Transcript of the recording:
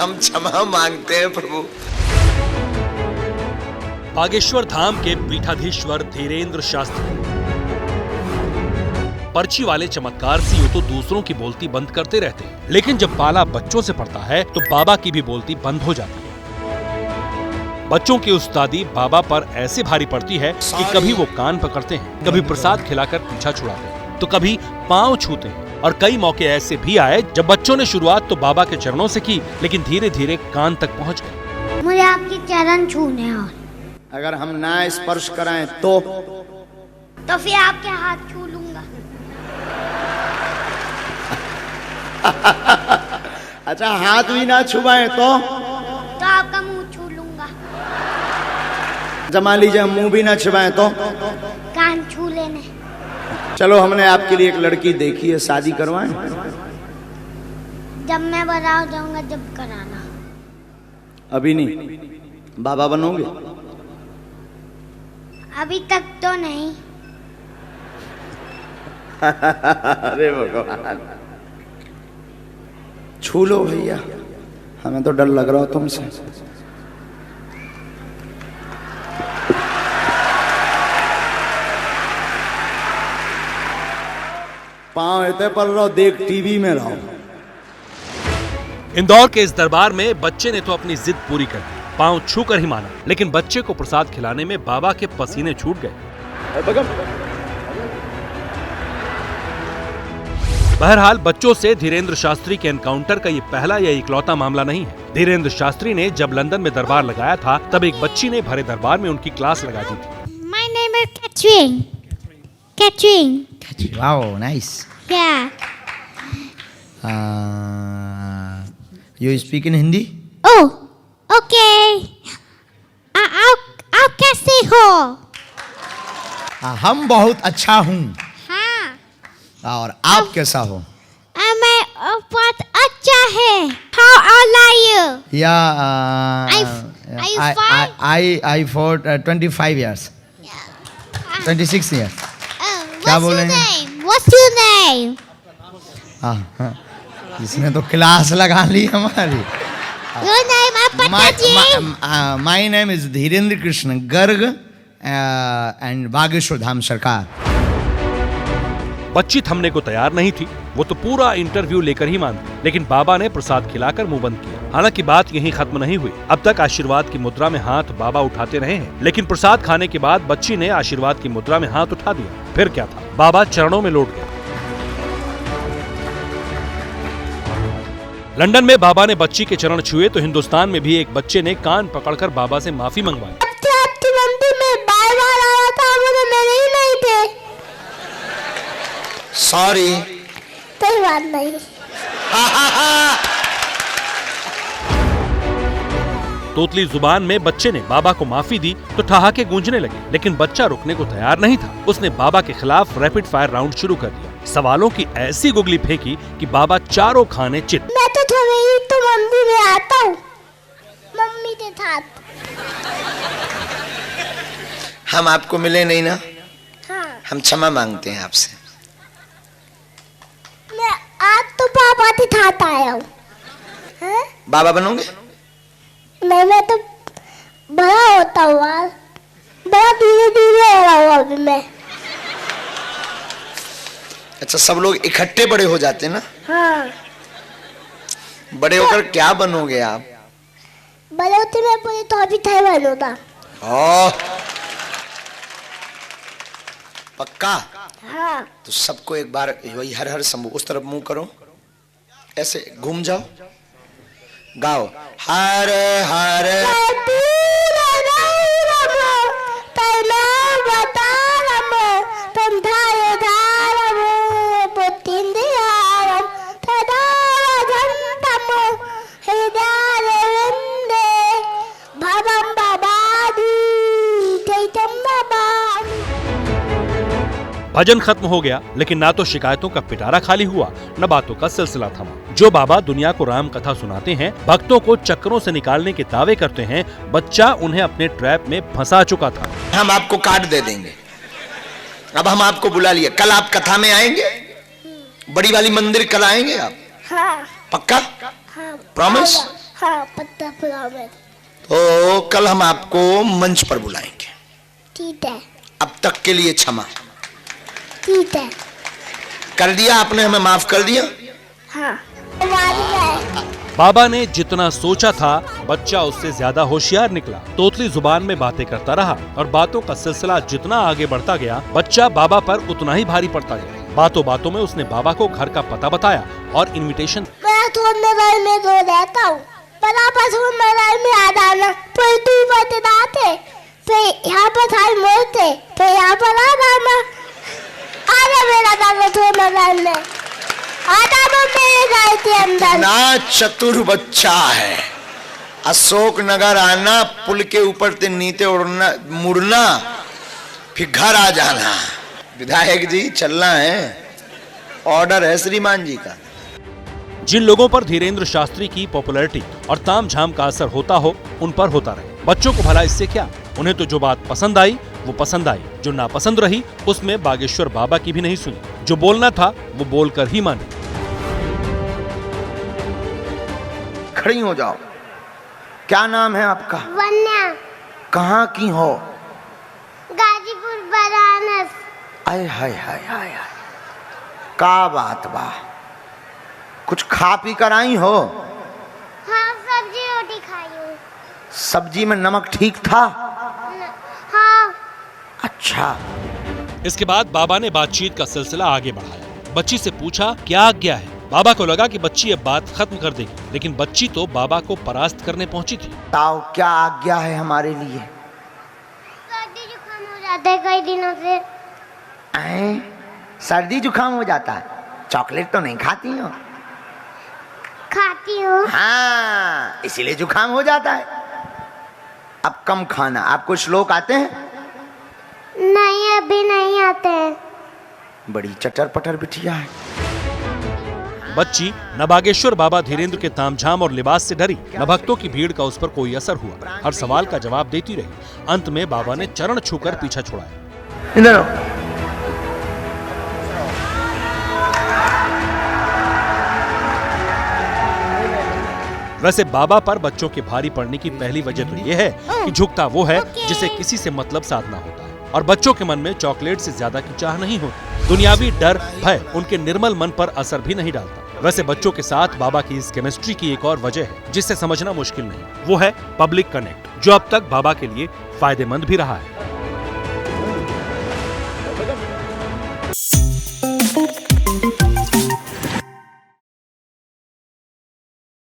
हम क्षमा मांगते हैं प्रभु। बागेश्वर धाम के पीठाधीश्वर धीरेन्द्र शास्त्री पर्ची वाले चमत्कार से यूं तो दूसरों की बोलती बंद करते रहते हैं, लेकिन जब पाला बच्चों से पड़ता है तो बाबा की भी बोलती बंद हो जाती है। बच्चों की उस्तादी बाबा पर ऐसे भारी पड़ती है कि कभी वो कान पकड़ते हैं, कभी प्रसाद खिलाकर पीछा छुड़ाते हैं, तो कभी पांव छूते हैं। और कई मौके ऐसे भी आए जब बच्चों ने शुरुआत तो बाबा के चरणों से की, लेकिन धीरे धीरे कान तक पहुँच गए। मुझे आपके चरण छूने हैं। अगर हम ना स्पर्श कराएं तो फिर आपके हाथ छू लूंगा। अच्छा, हाथ भी ना छुपाएं तो आपका मुंह छू लूंगा। जमा लीजिए, मुंह भी ना छुपाएं तो कान छू लेने। चलो, हमने आपके लिए एक लड़की देखी है, शादी करवाएं? जब मैं बड़ा हो जाऊंगा जब कराना। अभी नहीं। बाबा बनोगे? अभी तक तो नहीं। अरे भगवान, छू लो भैया, हमें तो डर लग रहा हो तुमसे। पाँव ऐसे पर रहो, देख टीवी में रहो। इंदौर के इस दरबार में बच्चे ने तो अपनी जिद पूरी कर दी, पांव छू कर ही माना, लेकिन बच्चे को प्रसाद खिलाने में बाबा के पसीने छूट गए। बहरहाल बच्चों से धीरेन्द्र शास्त्री के एनकाउंटर का ये पहला या इकलौता मामला नहीं है। धीरेन्द्र शास्त्री ने जब लंदन में दरबार लगाया था तब एक बच्ची ने भरे दरबार में उनकी क्लास लगा दी थी। My name is Catherine. Catherine. Wow, nice. Yeah. You speak in Hindi? Oh, okay. आप कैसे हो? हम बहुत अच्छा हूँ। हाँ। और आप कैसा हो? मैं बहुत अच्छा है। How old are you? Yeah. Are you fine? I for 25 years. 26 years. क्या What's बोल your रहे हैं? name? What's your name? हाँ, इसने तो क्लास लगा ली हमारी। Your name Apataji? My name is Dhirendra Krishna Garg and Bageshwar Dham सरकार। बच्ची थमने को तैयार नहीं थी, वो तो पूरा इंटरव्यू लेकर ही मानती, लेकिन बाबा ने प्रसाद खिलाकर मुंह बंद किया। हालांकि बात यहीं खत्म नहीं हुई। अब तक आशीर्वाद की मुद्रा में हाथ बाबा उठाते रहे हैं, लेकिन प्रसाद खाने के बाद बच्ची ने आशीर्वाद की मुद्रा में हाथ उठा दिया। फिर क्या था, बाबा चरणों में लौट गए। लंदन में बाबा ने बच्ची के चरण छुए तो हिंदुस्तान में भी एक बच्चे ने कान पकड़कर बाबा से माफी मंगवाई। आपकी मम्मी में बार-बार आया था, मुझे मेरे ही नहीं थे। सॉरी। कोई बात नहीं। तोतली जुबान में बच्चे ने बाबा को माफी दी तो ठहाके गूंजने लगे, लेकिन बच्चा रुकने को तैयार नहीं था। उसने बाबा के खिलाफ रैपिड फायर राउंड शुरू कर दिया। सवालों की ऐसी गुगली फेंकी कि बाबा चारों खाने चित। मैं तो थोड़ी तो मम्मी में आता हूँ, मम्मी के साथ। हम आपको मिले नहीं ना? हाँ। हम क्षमा मांगते हैं आपसे। मैं आज तो पापा के साथ आया हूँ। बाबा बनोगे? मैं तो बड़ा होता हूँ, बड़ा धीरे धीरे हो रहा हूँ अभी मैं। अच्छा, सब लोग इकट्ठे बड़े हो जाते हैं ना? हाँ। बड़े होकर क्या बनोगे आप? बड़े होते मैं पूरी तो अभी था बनूंगा। पक्का? हाँ। तो सबको एक बार वही हर हर शंभू, उस तरफ मुंह करो, ऐसे घूम जाओ, गाओ हर हर। भजन खत्म हो गया, लेकिन ना तो शिकायतों का पिटारा खाली हुआ, न बातों का सिलसिला थमा। जो बाबा दुनिया को राम कथा सुनाते हैं, भक्तों को चक्करों से निकालने के दावे करते हैं, बच्चा उन्हें अपने ट्रैप में फंसा चुका था। हम आपको कार्ड दे देंगे। अब हम आपको बुला लिए, कल आप कथा में आएंगे? बड़ी वाली मंदिर कल आएंगे आप? हाँ। पक्का? हाँ। प्रॉमिस? हाँ पता प्रॉमिस। तो कल हम आपको मंच पर बुलाएंगे। ठीक है। अब तक के लिए क्षमा। ठीक है। कर दिया आपने, हमें माफ कर दिया। हाँ हमारी है। बाबा ने जितना सोचा था बच्चा उससे ज्यादा होशियार निकला। तोतली जुबान में बातें करता रहा और बातों का सिलसिला जितना आगे बढ़ता गया बच्चा बाबा पर उतना ही भारी पड़ता गया। बातों बातों में उसने बाबा को घर का पता बताया और इनविटेशन। मैं थोड़े घर में तो रहता हूँ, पर आप घर में आ जाना। फिर तू बता थे, फिर यहाँ पर थाई मोड़ थे, फिर यहाँ पर आ जाना। आजा मेरा दादा थोड़ा घर में आजा, वो मेरे घर के अंदर। ना चतुर बच्चा है। अशोक नगर आना, पुल के ऊपर से नीचे उड़ना मुड़ना, फिर घर आ जाना। विधायक जी चलना है, ऑर्डर है श्रीमान जी का। जिन लोगों पर धीरेन्द्र शास्त्री की पॉपुलैरिटी और तामझाम का असर होता हो उन पर होता रहे। बच्चों को भला इससे क्या, उन्हें तो जो बात पसंद आई वो पसंद आई, जो नापसंद रही उसमें बागेश्वर बाबा की भी नहीं सुनी। जो बोलना था वो बोलकर ही माने। खड़ी हो जाओ। क्या नाम है आपका? वन्या। कहाँ की हो? गाजीपुर बनारस। आय हाय हाय हाय, का बात बा? कुछ खा पी कर आई हो? हाँ सब्जी रोटी खाई हूँ। सब्जी में नमक ठीक था? हाँ। अच्छा। इसके बाद बाबा ने बातचीत का सिलसिला आगे बढ़ाया। बच्ची से पूछा क्या आज्ञा है। बाबा को लगा कि बच्ची अब बात खत्म कर देगी, लेकिन बच्ची तो बाबा को परास्त करने पहुंची थी। ताऊ क्या आज्ञा है हमारे लिए? सर्दी जुकाम हो जाता है कई दिनों से। सर्दी जुकाम हो जाता है? चॉकलेट तो नहीं खाती हो? खाती हूँ। हाँ, इसीलिए जुकाम हो जाता है। अब कम खाना। आपको श्लोक आते हैं? नहीं अभी नहीं आते हैं। बड़ी चटर पटर बिटिया है। बच्ची न बागेश्वर बाबा धीरेन्द्र के तामझाम और लिबास से डरी, न भक्तों की भीड़ का उस पर कोई असर हुआ। हर सवाल का जवाब देती रही। अंत में बाबा ने चरण छूकर पीछा छुड़ाया। इधर आओ। वैसे बाबा पर बच्चों के भारी पड़ने की पहली वजह तो ये है कि झुकता वो है जिसे किसी से मतलब साधना होता है, और बच्चों के मन में चॉकलेट से ज्यादा की चाह नहीं होती। दुनियावी डर भय उनके निर्मल मन पर असर भी नहीं डालता। वैसे बच्चों के साथ बाबा की इस केमिस्ट्री की एक और वजह है जिससे समझना मुश्किल नहीं, वो है पब्लिक कनेक्ट, जो अब तक बाबा के लिए फायदेमंद भी रहा है।